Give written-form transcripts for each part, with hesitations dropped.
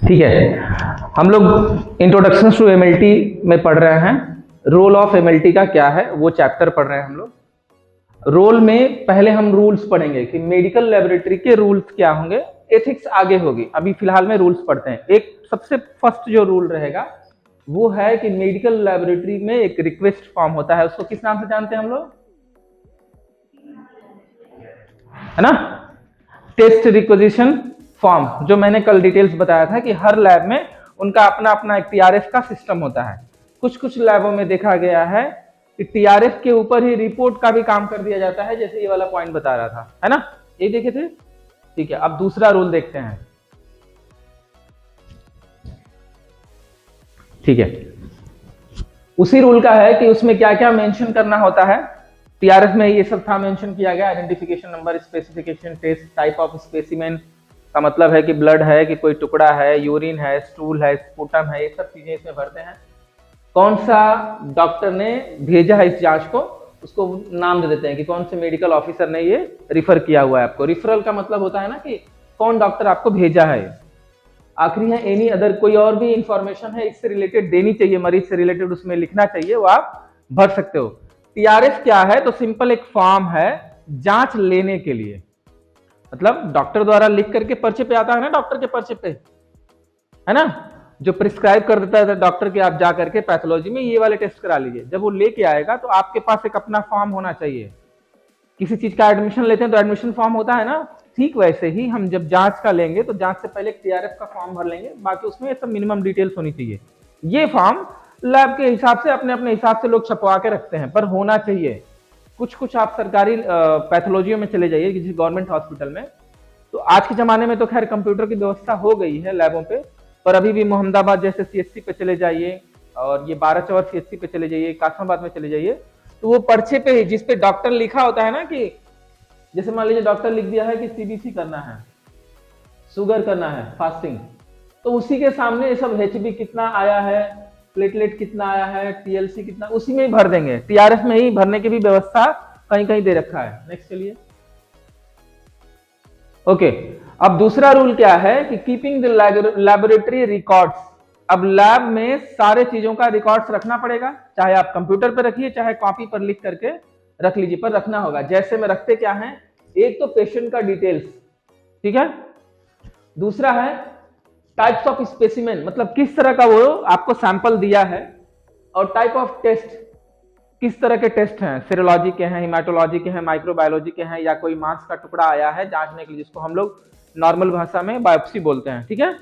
ठीक है, हम लोग इंट्रोडक्शन टू एमएलटी में पढ़ रहे हैं। रोल ऑफ एमएलटी का क्या है वो चैप्टर पढ़ रहे हैं हम लोग। रोल में पहले हम रूल्स पढ़ेंगे कि मेडिकल लेबोरेटरी के रूल्स क्या होंगे, एथिक्स आगे होगी। अभी फिलहाल में रूल्स पढ़ते हैं। एक सबसे फर्स्ट जो रूल रहेगा वो है कि मेडिकल लेबोरेटरी में एक रिक्वेस्ट फॉर्म होता है, उसको किस नाम से जानते हैं हम लोग, है ना? टेस्ट रिक्वेजिशन फॉर्म, जो मैंने कल डिटेल्स बताया था कि हर लैब में उनका अपना अपना एक टीआरएफ का सिस्टम होता है। कुछ कुछ लैबों में देखा गया है कि टीआरएफ के ऊपर ही रिपोर्ट का भी काम कर दिया जाता है, जैसे ये वाला पॉइंट बता रहा था, है ना? ये देखे थे। ठीक है, अब दूसरा रूल देखते हैं। ठीक है, उसी रूल का है कि उसमें क्या क्या मेंशन करना होता है। टीआरएफ में ये सब था मेंशन किया गया, identification number, specification, test, type of specimen का मतलब है कि ब्लड है कि कोई टुकड़ा है, यूरिन है, स्टूल है, स्पूटम है, ये सब चीजें इसमें भरते हैं। कौन सा डॉक्टर ने भेजा है इस जांच को, उसको नाम दे देते हैं कि कौन से मेडिकल ऑफिसर ने ये रिफर किया हुआ है आपको। रिफरल का मतलब होता है ना कि कौन डॉक्टर आपको भेजा है। आखिरी है एनी अदर, कोई और भी इंफॉर्मेशन है इससे रिलेटेड देनी चाहिए, मरीज से रिलेटेड उसमें लिखना चाहिए, वो आप भर सकते हो। टीआरएफ क्या है, तो सिंपल एक फॉर्म है जांच लेने के लिए, मतलब डॉक्टर द्वारा लिख करके पर्चे पे आता है ना, डॉक्टर के पर्चे पे, है ना, जो प्रिस्क्राइब कर देता है डॉक्टर के, आप जा करके पैथोलॉजी में ये वाले टेस्ट करा लीजिए। जब वो लेके आएगा तो आपके पास एक अपना फॉर्म होना चाहिए। किसी चीज का एडमिशन लेते हैं तो एडमिशन फॉर्म होता है ना, ठीक वैसे ही हम जब जांच का लेंगे तो जांच से पहले टीआरएफ का फॉर्म भर लेंगे, बाकी उसमें सब मिनिमम डिटेल्स होनी चाहिए। ये फॉर्म लैब के हिसाब से अपने अपने हिसाब से लोग छपवा के रखते हैं, पर होना चाहिए। कुछ कुछ आप सरकारी पैथोलॉजियों में चले जाइए, किसी गवर्नमेंट हॉस्पिटल में, तो आज के जमाने में तो खैर कंप्यूटर की व्यवस्था हो गई है लैबों पे, पर अभी भी मोहम्मदाबाद जैसे सीएचसी पे चले जाइए, और ये 12 सीएचसी पे चले जाइए, कासमाबाद में चले जाइए, तो वो पर्चे पे ही जिस पे डॉक्टर लिखा होता है ना, कि जैसे मान लीजिए डॉक्टर लिख दिया है कि सीबीसी करना है, शुगर करना है, फास्टिंग, तो उसी के सामने ये सब एचबी कितना आया है, प्लेटलेट कितना आया है, टीएलसी कितना, उसी में ही भर देंगे। टीआरएफ में ही भरने की भी व्यवस्था कहीं कहीं दे रखा है। नेक्स्ट चलिए। ओके, अब दूसरा रूल क्या है कि कीपिंग द लैबोरेटरी रिकॉर्ड्स। अब लैब में सारे चीजों का रिकॉर्ड्स रखना पड़ेगा, चाहे आप कंप्यूटर पर रखिए चाहे कॉपी पर लिख करके रख लीजिए, पर रखना होगा। जैसे में रखते क्या है, एक तो पेशेंट का डिटेल्स, ठीक है, दूसरा है टाइप्स ऑफ स्पेसिमेन, मतलब किस तरह का वो आपको सैंपल दिया है, और टाइप ऑफ टेस्ट, किस तरह के टेस्ट हैं, सीरोलॉजी के हैं, हिमाटोलॉजी के हैं, माइक्रोबायोलॉजी के हैं, या कोई मांस का टुकड़ा आया है जांचने के लिए, जिसको हम लोग नॉर्मल भाषा में बायोप्सी बोलते हैं। ठीक है,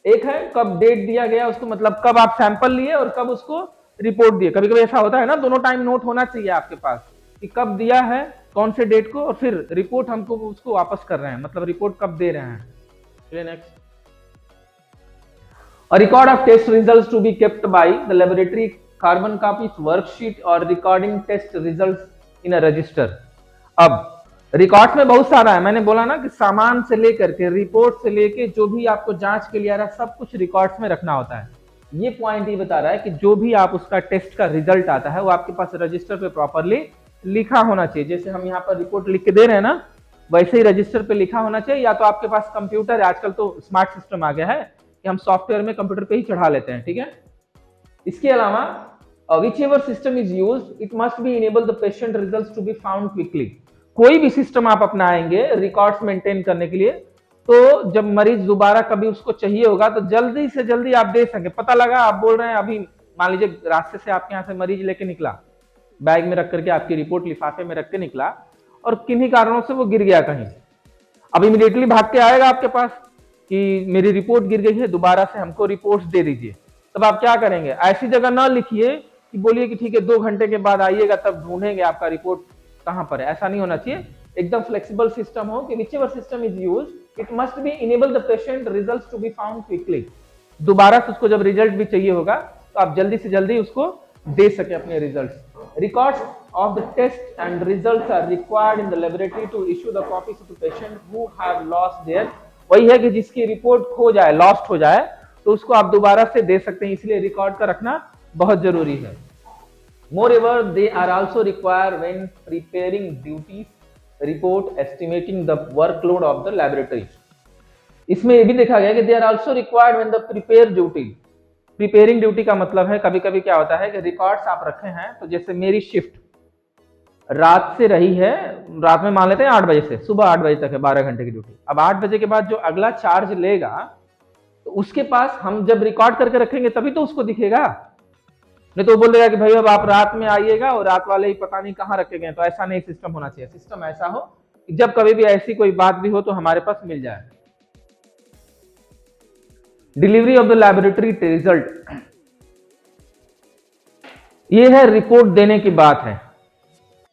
एक है कब डेट दिया गया उसको, मतलब कब आप सैंपल लिए और कब उसको रिपोर्ट दिए। कभी कभी ऐसा होता है ना, दोनों टाइम नोट होना चाहिए आपके पास कि कब दिया है, कौन से डेट को, और फिर रिपोर्ट हमको उसको वापस कर रहे हैं, मतलब रिपोर्ट कब दे रहे हैं। चलिए next. A record of test results to be kept by the laboratory, carbon copies, worksheet और recording test results in a register। अब रिकॉर्ड में बहुत सारा है, मैंने बोला ना कि सामान से लेकर के रिपोर्ट से लेके जो भी आपको जांच के लिए आ रहा है सब कुछ रिकॉर्ड्स में रखना होता है। ये पॉइंट ही बता रहा है कि जो भी आप उसका टेस्ट का रिजल्ट आता है वो आपके पास रजिस्टर पे प्रॉपरली लिखा होना चाहिए। जैसे हम यहाँ पर रिपोर्ट लिख के दे रहे हैं ना, वैसे ही रजिस्टर पे लिखा होना चाहिए, या तो आपके पास कंप्यूटर है, आजकल तो स्मार्ट सिस्टम आ गया है कि हम सॉफ्टवेयर में कंप्यूटर पे ही चढ़ा लेते हैं। ठीक है, इसके अलावा whichever system is used it must be enable the patient results to be found quickly। कोई भी सिस्टम आप अपनाएंगे रिकॉर्ड्स मेंटेन करने के लिए, तो जब मरीज दोबारा कभी उसको चाहिए होगा तो जल्दी से जल्दी आप दे सके। पता लगा आप बोल रहे हैं, अभी मान लीजिए रास्ते से आपके यहाँ से मरीज लेके निकला, बैग में रख करके आपकी रिपोर्ट लिफाफे में रख के निकला, और किन्हीं कारणों से वो गिर गया कहीं, अब इमीडिएटली भाग के आएगा आपके पास कि मेरी रिपोर्ट गिर गई है, दोबारा से हमको रिपोर्ट्स दे दीजिए। तब आप क्या करेंगे, ऐसी जगह ना लिखिए कि बोलिए कि ठीक है 2 घंटे के बाद आइएगा तब ढूंढेंगे आपका रिपोर्ट कहां पर है। ऐसा नहीं होना चाहिए, एकदम फ्लेक्सिबल सिस्टम हो कि whichever system is used it must be enable the patient results to be found quickly। दोबारा से उसको जब रिजल्ट भी चाहिए होगा तो आप जल्दी से जल्दी उसको दे सके अपने results. Records of the test and results are required in the laboratory to issue the copies to the patient who have lost their। वही है कि जिसकी रिपोर्ट खो जाए, लॉस्ट हो जाए, तो उसको आप दोबारा से दे सकते हैं, इसलिए रिकॉर्ड का रखना बहुत जरूरी है। Moreover, they are also required when preparing duties report estimating the workload of the laboratory। इसमें ये भी देखा गया कि they are also required when the prepare duty. Preparing duty का मतलब है कभी कभी क्या होता है कि रिकॉर्ड्स आप रखे हैं, तो जैसे मेरी शिफ्ट रात से रही है, रात में मान लेते हैं 8 बजे से सुबह 8 बजे तक है, 12 घंटे की ड्यूटी। अब 8 बजे के बाद जो अगला चार्ज लेगा तो उसके पास हम जब रिकॉर्ड करके रखेंगे तभी तो उसको दिखेगा, नहीं तो वो बोलेगा कि भाई अब आप रात में आइएगा और रात वाले ही पता नहीं कहाँ रखे गए। तो ऐसा नहीं सिस्टम होना चाहिए। सिस्टम ऐसा हो कि जब कभी भी ऐसी कोई बात भी हो तो हमारे पास मिल जाए। Delivery of the laboratory result, ये है रिपोर्ट देने की बात है।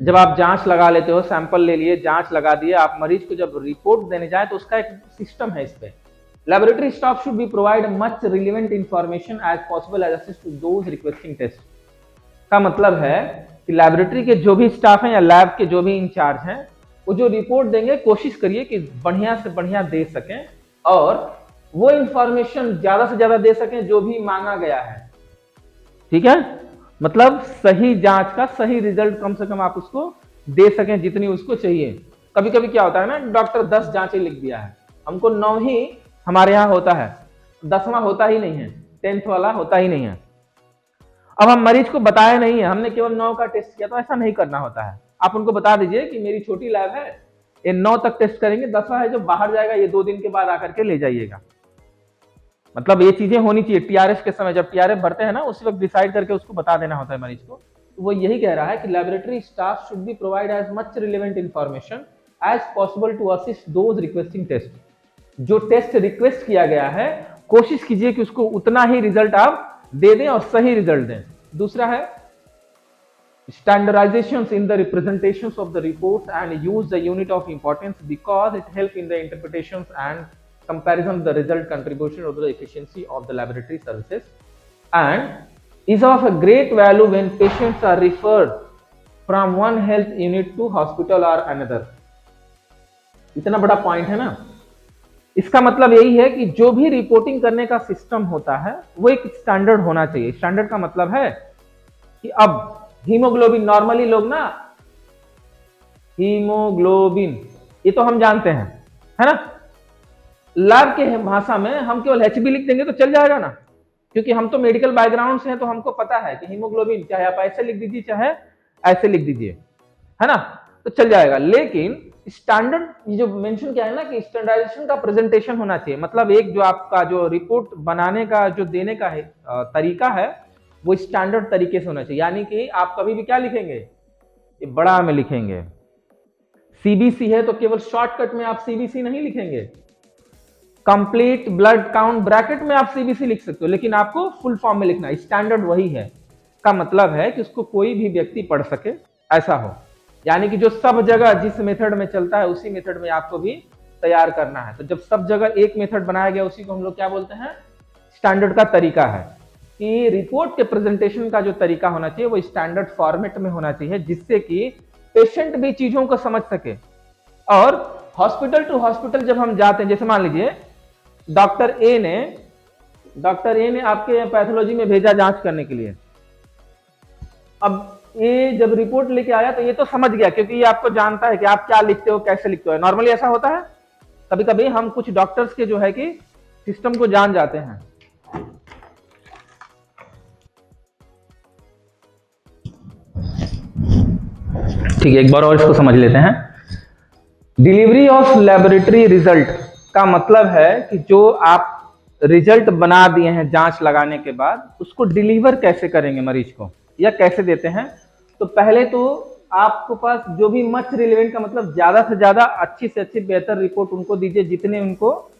जब आप जांच लगा लेते हो, सैंपल ले लिए, जांच लगा दिए, आप मरीज को जब रिपोर्ट देने जाए तो उसका एक सिस्टम है। इस पे laboratory staff should be provide much relevant information as possible as assist to those requesting test. का मतलब है कि लैबोरेटरी के जो भी स्टाफ हैं या लैब के जो भी इंचार्ज हैं, वो जो रिपोर्ट देंगे कोशिश करिए कि बढ़िया से बढ़िया दे सकें और वो इंफॉर्मेशन ज्यादा से ज्यादा दे सकें जो भी मांगा गया है। ठीक है, मतलब सही जांच का सही रिजल्ट कम से कम आप उसको दे सकें जितनी उसको चाहिए। कभी कभी क्या होता है ना, डॉक्टर 10 जांचें लिख दिया है, हमको 9 ही हमारे यहाँ होता है, 10वां होता ही नहीं है, 10th वाला होता ही नहीं है। अब हम मरीज को बताया नहीं है, हमने केवल 9 का टेस्ट किया, तो ऐसा नहीं करना होता है। आप उनको बता दीजिए कि मेरी छोटी लैब है, ये 9 तक टेस्ट करेंगे, 10वां है जो बाहर जाएगा ये 2 दिन के बाद आकर के ले जाइएगा। मतलब ये चीजें होनी चाहिए। टीआरएस के समय जब टीआरएफ भरते हैं ना, उस वक्त डिसाइड करके उसको बता देना होता है मरीज को। तो वो यही कह रहा है कि laboratory staff should be provide as much relevant information as possible to assist those requesting test. जो टेस्ट रिक्वेस्ट किया गया है कोशिश कीजिए कि उसको उतना ही रिजल्ट आप दे दें और सही रिजल्ट दें। दूसरा है standardizations in the representations of the reports and use the unit of importance because it helps in the interpretations and comparison of the result contribution of the efficiency of the laboratory services and is of a great value when patients are referred from one health unit to hospital or another। इतना बड़ा point है ना। इसका मतलब यही है कि जो भी रिपोर्टिंग करने का सिस्टम होता है वो एक स्टैंडर्ड होना चाहिए। स्टैंडर्ड का मतलब है कि अब हीमोग्लोबिन, नॉर्मली लोग ना हीमोग्लोबिन ये तो हम जानते हैं, है ना। लैब के भाषा में हम केवल एचबी लिख देंगे तो चल जाएगा ना, क्योंकि हम तो मेडिकल बैकग्राउंड से हैं, तो हमको पता है कि हीमोग्लोबिन चाहे आप ऐसे लिख दीजिए चाहे ऐसे लिख दीजिए, है ना, तो चल जाएगा। लेकिन स्टैंडर्ड ये जो मेंशन किया है ना कि स्टैंडर्डाइजेशन का प्रेजेंटेशन होना चाहिए, मतलब एक जो आपका जो रिपोर्ट बनाने का जो देने का है तरीका है वो स्टैंडर्ड तरीके से होना चाहिए। यानी कि आप कभी भी क्या लिखेंगे, ये बड़ा में लिखेंगे। सीबीसी है तो केवल शॉर्टकट में आप सीबीसी नहीं लिखेंगे, कंप्लीट ब्लड काउंट ब्रैकेट में आप सीबीसी लिख सकते हो, लेकिन आपको फुल फॉर्म में लिखना है। स्टैंडर्ड वही है, का मतलब है कि उसको कोई भी व्यक्ति पढ़ सके ऐसा हो। यानी कि जो सब जगह जिस मेथड में चलता है उसी मेथड में आपको भी तैयार करना है। तो जब सब जगह एक मेथड बनाया गया उसी को हम लोग क्या बोलते हैं, स्टैंडर्ड का तरीका है। कि रिपोर्ट के प्रेजेंटेशन का जो तरीका होना चाहिए वो स्टैंडर्ड फॉर्मेट में होना चाहिए, जिससे कि पेशेंट भी चीजों को समझ सके। और हॉस्पिटल टू हॉस्पिटल जब हम जाते हैं, जैसे मान लीजिए डॉक्टर ए ने आपके पैथोलॉजी में भेजा जांच करने के लिए। अब ये जब रिपोर्ट लेके आया तो ये तो समझ गया, क्योंकि ये आपको जानता है कि आप क्या लिखते हो कैसे लिखते हो। नॉर्मली ऐसा होता है, कभी कभी हम कुछ डॉक्टर्स के जो है कि सिस्टम को जान जाते हैं। ठीक है, एक बार और इसको समझ लेते हैं। डिलीवरी ऑफ लेबोरेटरी रिजल्ट का मतलब है कि जो आप रिजल्ट बना दिए हैं जांच लगाने के बाद, उसको डिलीवर कैसे करेंगे मरीज को या कैसे देते हैं। तो पहले तो आपके पास जो भी मच रिलेवेंट का मतलब ज्यादा से ज्यादा अच्छी से अच्छी बेहतर रिपोर्ट उनको दीजिए, जितने उनको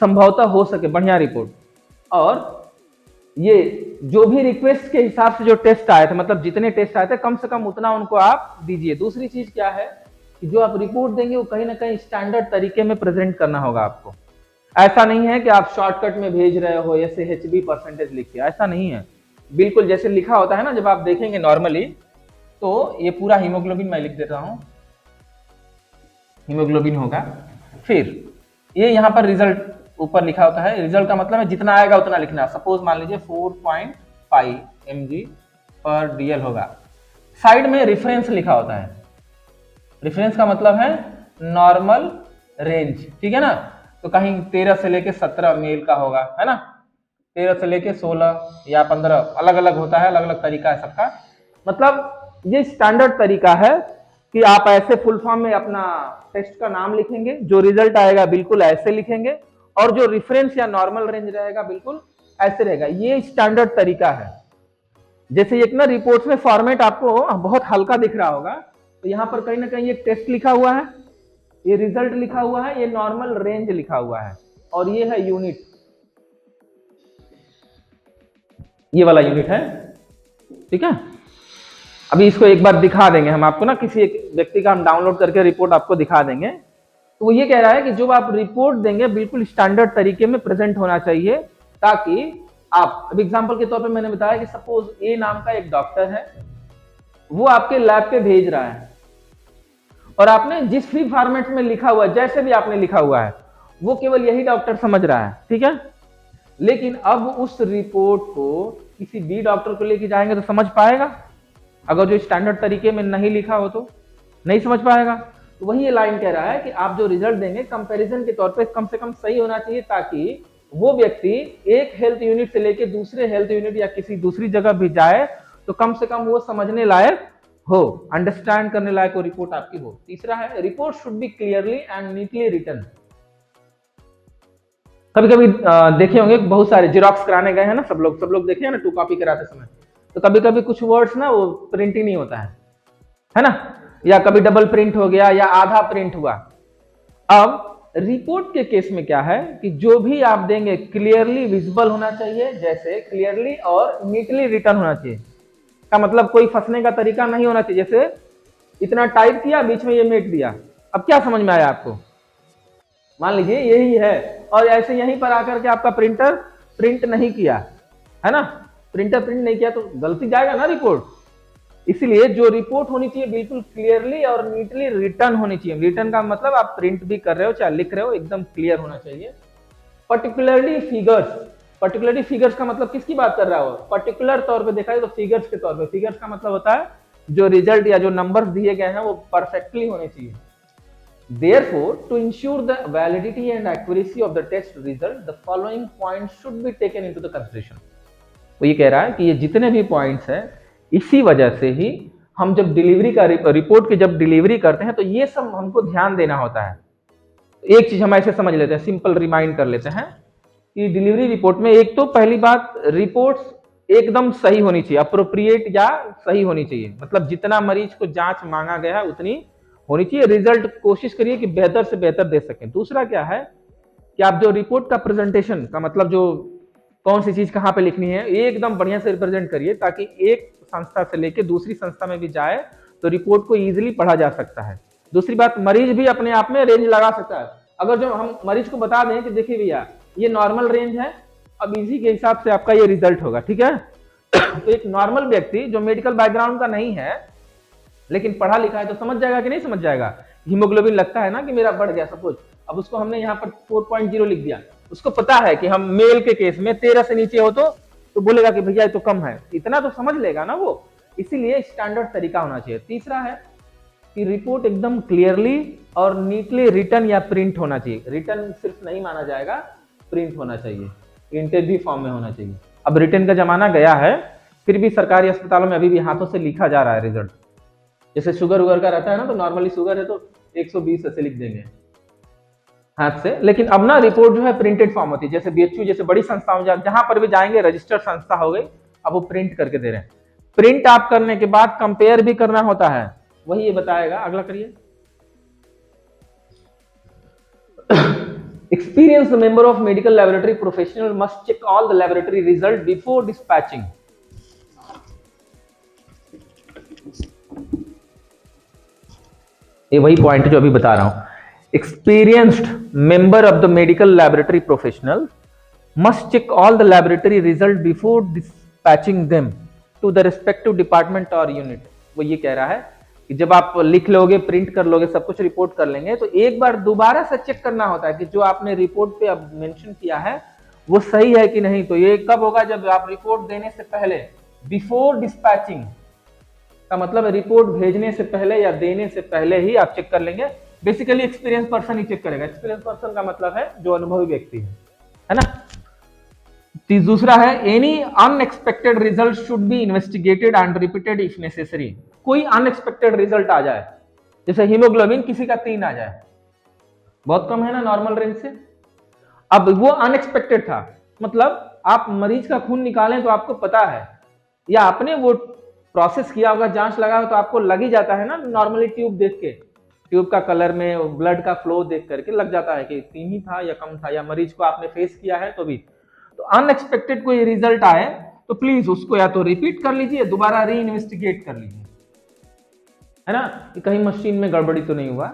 संभवतः हो सके बढ़िया रिपोर्ट। और ये जो भी रिक्वेस्ट के हिसाब से जो टेस्ट आए थे, मतलब जितने टेस्ट आए थे कम से कम उतना उनको आप दीजिए। दूसरी चीज क्या है कि जो आप रिपोर्ट देंगे वो कहीं ना कहीं स्टैंडर्ड तरीके में प्रेजेंट करना होगा आपको। ऐसा नहीं है कि आप शॉर्टकट में भेज रहे हो ऐसे एचबी परसेंटेज लिख के, ऐसा नहीं है। बिल्कुल जैसे लिखा होता है ना, जब आप देखेंगे नॉर्मली तो ये पूरा हीमोग्लोबिन मैं लिख देता हूं, हीमोग्लोबिन होगा। फिर ये यहाँ पर रिजल्ट ऊपर लिखा होता है, रिजल्ट का मतलब है जितना आएगा उतना लिखना। सपोज मान लीजिए 4.5 mg/dl होगा। साइड में रेफरेंस लिखा होता है, रेफरेंस का मतलब है नॉर्मल रेंज, ठीक है ना। तो कहीं 13 से लेके 17 मेल का होगा, है ना, 13 से लेके 16 या 15, अलग अलग होता है, अलग अलग तरीका है सबका। मतलब ये स्टैंडर्ड तरीका है कि आप ऐसे फुल फॉर्म में अपना टेस्ट का नाम लिखेंगे, जो रिजल्ट आएगा बिल्कुल ऐसे लिखेंगे, और जो रेफरेंस या नॉर्मल रेंज रहेगा बिल्कुल ऐसे रहेगा। ये स्टैंडर्ड तरीका है। जैसे एक ना रिपोर्ट्स में फॉर्मेट आपको बहुत हल्का दिख रहा होगा, तो यहाँ पर कहीं ना कहीं ये टेस्ट लिखा हुआ है, ये रिजल्ट लिखा हुआ है, ये नॉर्मल रेंज लिखा हुआ है, और ये है यूनिट, ये वाला यूनिट है, ठीक है। अभी इसको एक बार दिखा देंगे हम आपको ना, किसी एक व्यक्ति का हम डाउनलोड करके रिपोर्ट आपको दिखा देंगे। तो वो ये कह रहा है कि जो आप रिपोर्ट देंगे बिल्कुल स्टैंडर्ड तरीके में प्रेजेंट होना चाहिए, ताकि आप, अब एग्जांपल के तौर पे मैंने बताया कि सपोज ए नाम का एक डॉक्टर है, वो आपके लैब पे भेज रहा है, और आपने जिस भी फॉर्मेट में लिखा हुआ है, जैसे भी आपने लिखा हुआ है, वो केवल यही डॉक्टर समझ रहा है, ठीक है। लेकिन अब उस रिपोर्ट को किसी बी डॉक्टर को लेके जाएंगे तो समझ पाएगा? अगर जो स्टैंडर्ड तरीके में नहीं लिखा हो तो नहीं समझ पाएगा। तो वही ये लाइन कह रहा है कि आप जो रिजल्ट देंगे कंपैरिजन के तौर पे कम से कम सही होना चाहिए, ताकि वो व्यक्ति एक हेल्थ यूनिट से लेके दूसरे हेल्थ यूनिट या किसी दूसरी जगह भी जाए तो कम से कम वो समझने लायक हो, अंडरस्टैंड करने लायक वो रिपोर्ट आपकी हो। तीसरा है, report should be clearly and neatly written. कभी कभी देखे होंगे बहुत सारे जिरोक्स कराने गए हैं ना, सब लोग देखे हैं ना, 2 कॉपी कराते समय, तो कभी कभी कुछ वर्ड्स ना वो प्रिंट ही नहीं होता है ना, या कभी डबल प्रिंट हो गया या आधा प्रिंट हुआ। अब रिपोर्ट के केस में क्या है कि जो भी आप देंगे क्लियरली विजिबल होना चाहिए, जैसे क्लियरली और नीटली रिटन होना चाहिए। का मतलब कोई फंसने का तरीका नहीं होना चाहिए, जैसे इतना टाइप किया, बीच में ये मेट दिया, अब क्या समझ में आया आपको? मान लीजिए यही है, और ऐसे यहीं पर आकर के आपका प्रिंटर प्रिंट नहीं किया, है ना, प्रिंटर प्रिंट नहीं किया तो गलती जाएगा ना रिपोर्ट। इसलिए जो रिपोर्ट होनी चाहिए बिल्कुल क्लियरली और नीटली रिटर्न होनी चाहिए। रिटर्न का मतलब आप प्रिंट भी कर रहे हो चाहे लिख रहे हो, एकदम क्लियर होना चाहिए। पर्टिकुलरली फिगर्स का मतलब किसकी बात कर रहा हो? पर्टिकुलर तौर पे देखा है तो फिगर्स के तौर पे। फिगर्स का मतलब होता है जो रिजल्ट या जो नंबर्स दिए गए हैं वो परफेक्टली होने चाहिए। Therefore, to ensure the validity and accuracy of the test result, the following points should be taken into the consideration. वो ये कह रहा है कि ये जितने भी पॉइंट्स हैं, इसी वजह से ही हम जब डिलीवरी का रिपोर्ट की जब डिलीवरी करते हैं तो ये सब हमको ध्यान देना होता है। एक चीज हम ऐसे समझ लेते हैं, सिंपल रिमाइंड कर लेते हैं कि डिलीवरी रिपोर्ट में एक तो पहली बात, रिपोर्ट्स एकदम सही होनी चाहिए, अप्रोप्रिएट या सही होनी चाहिए, मतलब जितना मरीज को जांच मांगा गया है उतनी होनी चाहिए। रिजल्ट कोशिश करिए कि बेहतर से बेहतर दे सकें। दूसरा क्या है कि आप जो रिपोर्ट का प्रेजेंटेशन का मतलब जो कौन सी चीज कहाँ पे लिखनी है एकदम बढ़िया से रिप्रेजेंट करिए, ताकि एक संस्था से लेके दूसरी संस्था में भी जाए तो रिपोर्ट को इजीली पढ़ा जा सकता है। दूसरी बात, मरीज भी अपने आप में रेंज लगा सकता है। अगर जो हम मरीज को बता दें कि देखिए भैया ये नॉर्मल रेंज है, अब इसी के हिसाब से आपका ये रिजल्ट होगा, ठीक है। तो एक नॉर्मल व्यक्ति जो मेडिकल बैकग्राउंड का नहीं है लेकिन पढ़ा लिखा है तो समझ जाएगा कि नहीं समझ जाएगा। हीमोग्लोबिन लगता है ना कि मेरा बढ़ गया सपोज, अब उसको हमने यहाँ पर 4.0 लिख दिया, उसको पता है कि हम मेल के केस में 13 से नीचे हो तो बोलेगा कि भैया ये तो कम है, इतना तो समझ लेगा ना वो। इसीलिए स्टैंडर्ड तरीका होना चाहिए। तीसरा है कि रिपोर्ट एकदम क्लियरली और नीटली रिटन या प्रिंट होना चाहिए। रिटन सिर्फ नहीं माना जाएगा, प्रिंट होना चाहिए, प्रिंटेड भी फॉर्म में होना चाहिए। अब रिटन का जमाना गया है, फिर भी सरकारी अस्पतालों में अभी भी हाथों से लिखा जा रहा है रिजल्ट। जैसे शुगर उगर का रहता है ना, तो नॉर्मली शुगर है तो 120 ऐसे लिख देंगे हाथ से, लेकिन अब ना रिपोर्ट जो है प्रिंटेड फॉर्म होती है। जैसे बीएचयू जैसे बड़ी संस्थाओं जहां पर भी जाएंगे, रजिस्टर्ड संस्था हो गई, अब वो प्रिंट करके दे रहे हैं। प्रिंट आप करने के बाद कंपेयर भी करना होता है, वही ये बताएगा। अगला करिए। Experienced member of medical laboratory professional must check all the laboratory result before dispatching. ये वही पॉइंट जो अभी बता रहा हूं। Experienced member of the medical laboratory professional must check all the laboratory result before dispatching them to the respective department और unit. वो ये कह रहा है कि जब आप लिख लोगे, प्रिंट कर लोगे, सब कुछ रिपोर्ट कर लेंगे, तो एक बार दोबारा से चेक करना होता है कि जो आपने रिपोर्ट पे अब मेंशन किया है वो सही है कि नहीं। तो ये कब होगा? जब आप रिपोर्ट देने से पहले, बिफोर डिस्पैचिंग का मतलब रिपोर्ट भेजने से पहले या देने से पहले ही आप चेक कर लेंगे बेसिकली एक्सपीरियंस पर्सन ही चेक करेगा। एक्सपीरियंस पर्सन का मतलब है जो अनुभवी व्यक्ति है ना। दूसरा है any unexpected result should be investigated and repeated if necessary. कोई अनएक्सपेक्टेड रिजल्ट आ जाए, जैसे हीमोग्लोबिन किसी का 3 आ जाए, बहुत कम है ना नॉर्मल रेंज से, अब वो अनएक्सपेक्टेड था, मतलब आप मरीज का खून निकालें तो आपको पता है, या आपने वो प्रोसेस किया होगा, जांच लगा तो आपको लग ही जाता है ना, नॉर्मली ट्यूब देख के, ट्यूब का कलर में ब्लड का फ्लो देख करके लग जाता है कि 3 ही था या कम था, या मरीज को आपने फेस किया है तो भी। तो अनएक्सपेक्टेड कोई रिजल्ट आए तो प्लीज उसको या तो रिपीट कर लीजिए, दोबारा री इन्वेस्टिगेट कर लीजिए, है ना, कि कहीं मशीन में गड़बड़ी तो नहीं हुआ,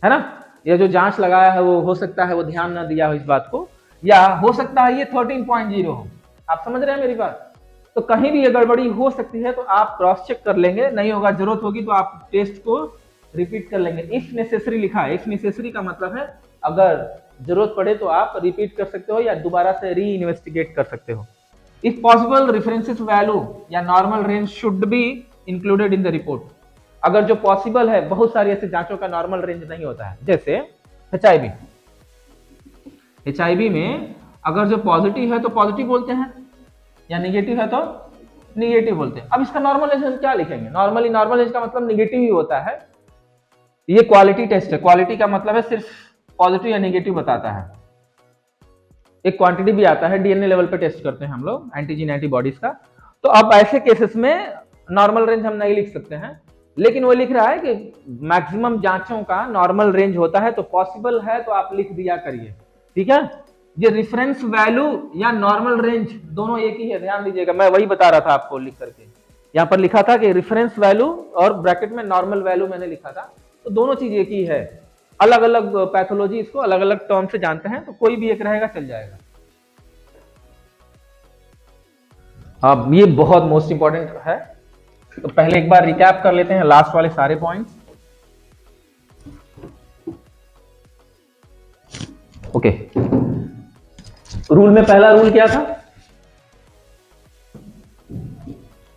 है ना, या जो जांच लगाया है वो हो सकता है वो ध्यान ना दिया हो इस बात को, या हो सकता है ये 13.0 हो। आप समझ रहे हैं मेरी बात? तो कहीं भी ये गड़बड़ी हो सकती है, तो आप क्रॉस चेक कर लेंगे, नहीं होगा, जरूरत होगी तो आप टेस्ट को रिपीट कर लेंगे। इफ नेसेसरी लिखा है, इफ नेसेसरी का मतलब है अगर जरूरत पड़े तो आप रिपीट कर सकते हो या दोबारा से री इन्वेस्टिगेट कर सकते हो। इफ पॉसिबल रेफरेंसेस वैल्यू या normal range should be included in the report. अगर जो पॉसिबल है, बहुत सारी ऐसे जांचों का नॉर्मल रेंज नहीं होता है, जैसे एचआईवी, एचआईवी में अगर जो पॉजिटिव है तो पॉजिटिव बोलते हैं, या निगेटिव है तो निगेटिव बोलते हैं। अब इसका नॉर्मल रेंज हम क्या लिखेंगे? नॉर्मली नॉर्मल रेंज का मतलब निगेटिव ही होता है। ये क्वालिटी टेस्ट है, क्वालिटी का मतलब है सिर्फ पॉजिटिव या निगेटिव बताता है। एक क्वांटिटी भी आता है, डीएनए लेवल पे टेस्ट करते हैं हम लोग एंटीजन एंटीबॉडीज का। तो अब ऐसे केसेस में नॉर्मल रेंज हम नहीं लिख सकते हैं, लेकिन वो लिख रहा है कि मैक्सिमम जांचों का नॉर्मल रेंज होता है, तो पॉसिबल है तो आप लिख दिया करिए, ठीक है। ये रेफरेंस वैल्यू या नॉर्मल रेंज दोनों एक ही है, ध्यान दीजिएगा, मैं वही बता रहा था आपको लिख करके। यहाँ पर लिखा था कि रेफरेंस वैल्यू और ब्रैकेट में नॉर्मल वैल्यू मैंने लिखा था, तो दोनों चीज एक ही है। अलग अलग पैथोलॉजी इसको अलग अलग टर्म से जानते हैं, तो कोई भी एक रहेगा चल जाएगा। अब ये बहुत मोस्ट इंपॉर्टेंट है, तो पहले एक बार रिकैप कर लेते हैं लास्ट वाले सारे पॉइंट्स। ओके, रूल में पहला रूल क्या था?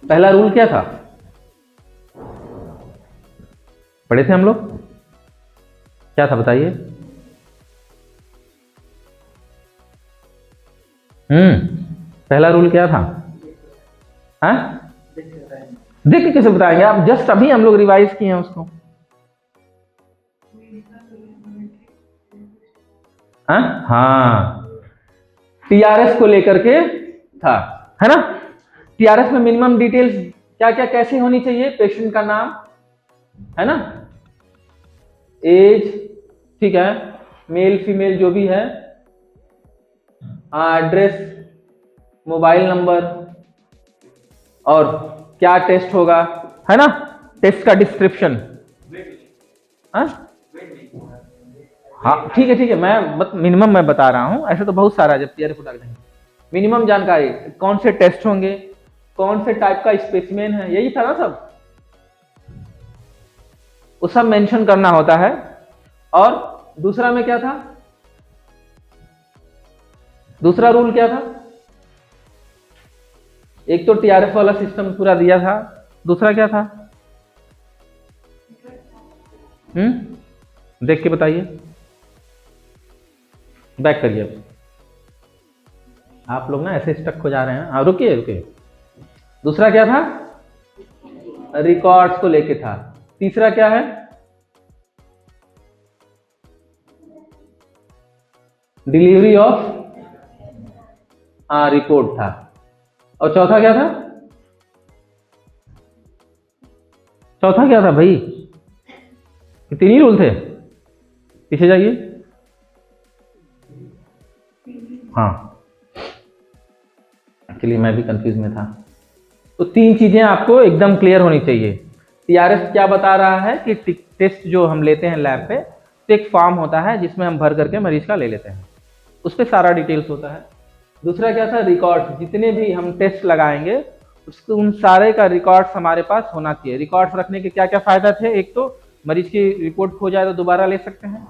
पहला रूल क्या था? पढ़े थे हम लोग, क्या था बताइए? पहला रूल क्या था? हाँ, देख के कैसे बताएंगे आप? जस्ट अभी हम लोग रिवाइज किए हैं उसको। हाँ, टीआरएस को लेकर के था, है ना। टीआरएस में मिनिमम डिटेल्स क्या क्या कैसे होनी चाहिए? पेशेंट का नाम, है ना, एज, ठीक है, मेल फीमेल जो भी है, एड्रेस, मोबाइल नंबर, और क्या टेस्ट होगा, है ना, टेस्ट का डिस्क्रिप्शन। हाँ ठीक है, मैं मिनिमम मैं बता रहा हूं, ऐसे तो बहुत सारा जब टीआरएफ उठा देंगे। मिनिमम जानकारी, कौन से टेस्ट होंगे, कौन से टाइप का स्पेसिमेन है, यही था ना सब, वो सब मेंशन करना होता है। और दूसरा में क्या था? दूसरा रूल क्या था? एक तो टीआरएफ वाला सिस्टम पूरा दिया था, दूसरा क्या था? देख के बताइए, बैक करिए। आप लोग ना ऐसे स्टक हो जा रहे हैं। रुकिए रुकिए। दूसरा क्या था? रिकॉर्ड्स को लेके था। तीसरा क्या है? डिलीवरी ऑफ रिपोर्ट था। और चौथा क्या था? चौथा क्या था भाई? तीन ही रूल थे, पीछे जाइए। हाँ, एक्चुअली मैं भी कंफ्यूज में था। तो तीन चीजें आपको एकदम क्लियर होनी चाहिए। टीआरएस क्या बता रहा है कि टेस्ट जो हम लेते हैं लैब पे, तो एक फॉर्म होता है जिसमें हम भर करके मरीज का ले लेते हैं, उस पर सारा डिटेल्स होता है। दूसरा क्या था? रिकॉर्ड्स, जितने भी हम टेस्ट लगाएंगे उसको उन सारे का रिकॉर्ड्स हमारे पास होना चाहिए। रिकॉर्ड्स रखने के क्या क्या फायदा थे? एक तो मरीज की रिपोर्ट खो जाए तो दोबारा ले सकते हैं,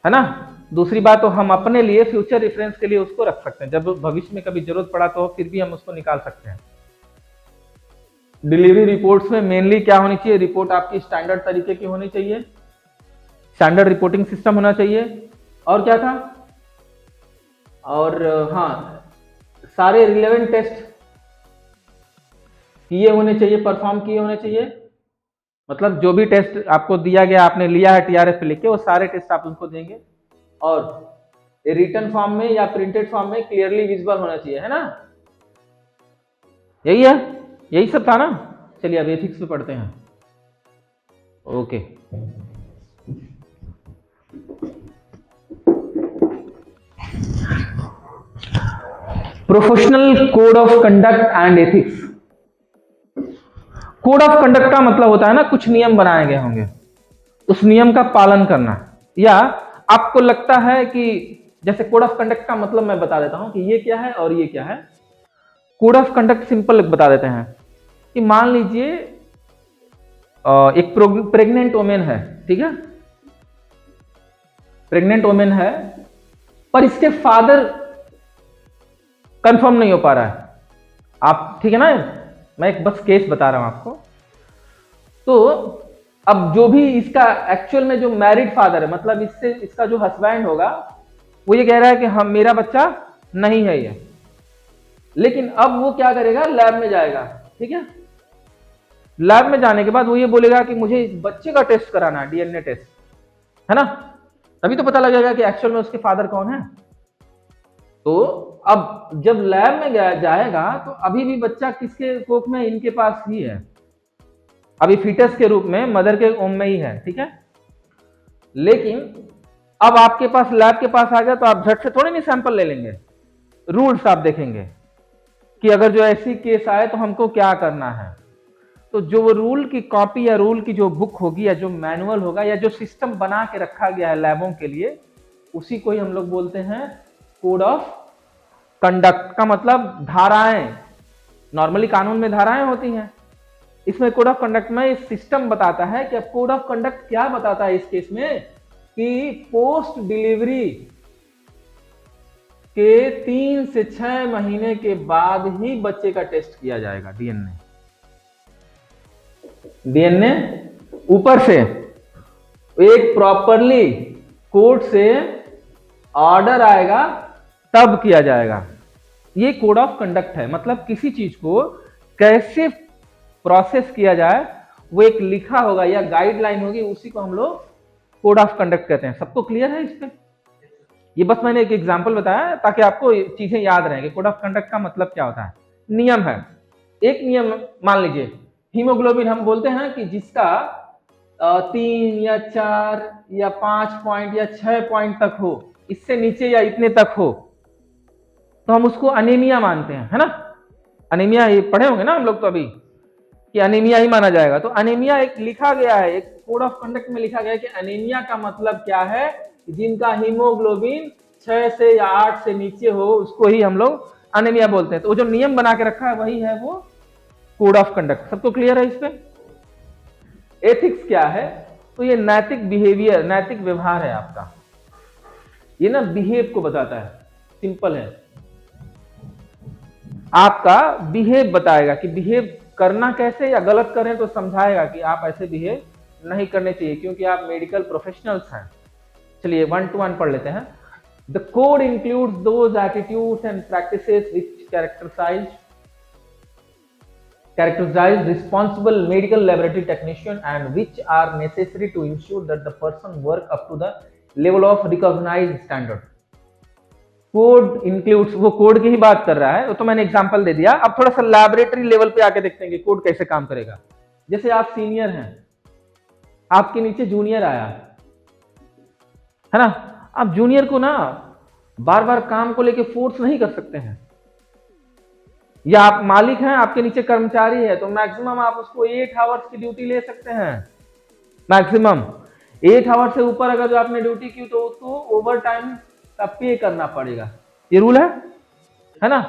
है ना। दूसरी बात, तो हम अपने लिए फ्यूचर रेफरेंस के लिए उसको रख सकते हैं, जब भविष्य में कभी जरूरत पड़ा तो फिर भी हम उसको निकाल सकते हैं। डिलीवरी रिपोर्ट्स में मेनली क्या होनी चाहिए? रिपोर्ट आपकी स्टैंडर्ड तरीके की होनी चाहिए, स्टैंडर्ड रिपोर्टिंग सिस्टम होना चाहिए, और क्या था, और हाँ, सारे रिलेवेंट टेस्ट किए होने चाहिए, परफॉर्म किए होने चाहिए। मतलब जो भी टेस्ट आपको दिया गया, आपने लिया है टीआरएफ पे लिख के, वो सारे टेस्ट आप उनको देंगे, और रिटन फॉर्म में या प्रिंटेड फॉर्म में क्लियरली विजिबल होना चाहिए, है ना। यही है, यही सब था ना। चलिए अब एथिक्स पे पढ़ते हैं। Okay, professional code of conduct and ethics. Code of conduct का मतलब होता है ना, कुछ नियम बनाए गए होंगे, उस नियम का पालन करना। या आपको लगता है कि जैसे कोड ऑफ कंडक्ट का मतलब मैं बता देता हूं कि ये क्या है और ये क्या है। कोड ऑफ कंडक्ट सिंपल बता देते हैं कि मान लीजिए एक प्रेग्नेंट वोमेन है, ठीक है, प्रेग्नेंट वोमेन है, पर इसके फादर कंफर्म नहीं हो पा रहा है। आप ठीक है ना, मैं एक बस केस बता रहा हूं आपको। तो अब जो भी इसका एक्चुअल में जो मैरिड फादर है, मतलब इससे इसका जो हस्बैंड होगा, वो ये कह रहा है कि हम, मेरा बच्चा नहीं है ये। लेकिन अब वो क्या करेगा, लैब में जाएगा, ठीक है। लैब में जाने के बाद वो ये बोलेगा कि मुझे इस बच्चे का टेस्ट कराना है, डीएनए टेस्ट, है ना। तभी तो पता लगेगा कि एक्चुअल में उसके फादर कौन है। तो अब जब लैब में जाएगा तो अभी भी बच्चा किसके कोख में, इनके पास ही है, अभी फीटस के रूप में मदर के ओम में ही है, ठीक है। लेकिन अब आपके पास लैब के पास आ गया तो आप झट से थोड़ी नहीं सैंपल ले लेंगे, रूल्स आप देखेंगे कि अगर जो ऐसी केस आए तो हमको क्या करना है। तो जो वो रूल की कॉपी या रूल की जो बुक होगी या जो मैनुअल होगा या जो सिस्टम बना के रखा गया है लैबों के लिए, उसी को ही हम लोग बोलते हैं कोड ऑफ कंडक्ट। का मतलब धाराएं, नॉर्मली कानून में धाराएं होती हैं, इसमें कोड ऑफ कंडक्ट में इस सिस्टम बताता है कि अब कोड ऑफ कंडक्ट क्या बताता है इस केस में, कि पोस्ट डिलीवरी के 3 से 6 महीने के बाद ही बच्चे का टेस्ट किया जाएगा, डीएनए ऊपर से एक प्रॉपरली कोर्ट से ऑर्डर आएगा तब किया जाएगा। ये कोड ऑफ कंडक्ट है, मतलब किसी चीज को कैसे प्रोसेस किया जाए वो एक लिखा होगा या गाइडलाइन होगी, उसी को हम लोग कोड ऑफ कंडक्ट कहते हैं। सबको क्लियर है इस पे? ये बस मैंने एक एग्जांपल बताया ताकि आपको चीजें याद रहें कि कोड ऑफ कंडक्ट का मतलब क्या होता है। नियम है, एक नियम मान लीजिए हीमोग्लोबिन, हम बोलते हैं कि जिसका 3 या 4 या 5 पॉइंट या 6 पॉइंट तक हो, इससे नीचे या इतने तक हो तो हम उसको अनीमिया मानते हैं, है ना। अनीमिया ये पढ़े होंगे ना हम लोग तो अभी, कि अनीमिया ही माना जाएगा। तो अनीमिया एक लिखा गया है, एक कोड ऑफ कंडक्ट में लिखा गया है कि अनीमिया का मतलब क्या है, जिनका हीमोग्लोबिन 6 से या 8 से नीचे हो उसको ही हम लोग अनीमिया बोलते हैं। तो वो जो नियम बना के रखा है वही है वो कोड ऑफ कंडक्ट। सबको क्लियर है इस पे? एथिक्स क्या है? तो ये नैतिक बिहेवियर, नैतिक व्यवहार है आपका। ये ना बिहेव को बताता है, सिंपल है, आपका बिहेव बताएगा कि बिहेव करना कैसे, या गलत करें तो समझाएगा कि आप ऐसे बिहेव नहीं करने चाहिए, क्योंकि आप मेडिकल प्रोफेशनल्स हैं। चलिए 1 to 1 पढ़ लेते हैं। The code includes those attitudes and practices which characterize responsible medical laboratory technician and which are necessary to ensure that the person work up to the level of recognized standard. Code includes, वो code की ही बात कर रहा है, वो तो मैंने example दे दिया। अब थोड़ा सा लैबोरेटरी लेवल पे आके देखते हैं कि कोड कैसे काम करेगा। जैसे आप सीनियर हैं, आपके नीचे जूनियर आया, है ना। आप जूनियर को ना बार बार काम को लेके फोर्स नहीं कर सकते हैं, या आप मालिक हैं, आपके नीचे कर्मचारी है, तो मैक्सिमम आप उसको 8 आवर्स की ड्यूटी ले सकते हैं। मैक्सिमम 8 आवर्स से ऊपर अगर जो आपने ड्यूटी की तो उसको ओवर टाइम का पे करना पड़ेगा। ये रूल है ना।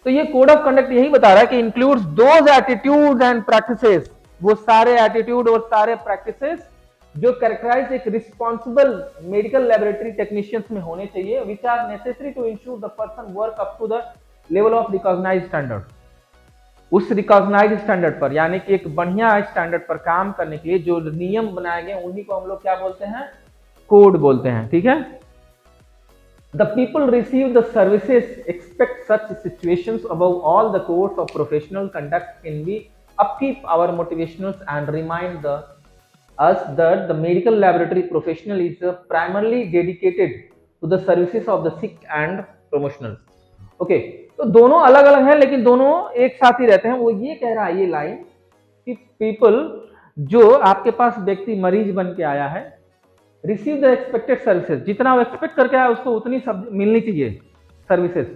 तो ये कोड ऑफ कंडक्ट यही बता रहा है कि includes those attitude and practices, वो सारे एटीट्यूड और सारे प्रैक्टिसेस जो कैरेक्टराइज एक रिस्पॉन्सिबल मेडिकल लैबोरेटरी टेक्नीशियंस में होने चाहिए, which are necessary to ensure the person work up to the level of recognised standard. उस रिकॉग्नाइज्ड स्टैंडर्ड पर, यानी कि एक बढ़िया स्टैंडर्ड पर काम करने के लिए जो नियम बनाए गए उन्हीं को हम लोग क्या बोलते हैं, कोड बोलते हैं, ठीक है। The people receive the services expect such situations above all the codes of professional conduct can be upkeep our motivationals and remind us that the medical laboratory professional is primarily dedicated to the services of the sick and promotional. Okay, तो दोनों अलग अलग हैं लेकिन दोनों एक साथ ही रहते हैं। वो ये कह रहा है ये लाइन कि पीपल, जो आपके पास व्यक्ति मरीज बन के आया है, रिसीव द एक्सपेक्टेड सर्विसेज, जितना वो एक्सपेक्ट करके आया उसको उतनी सब मिलनी चाहिए सर्विसेज।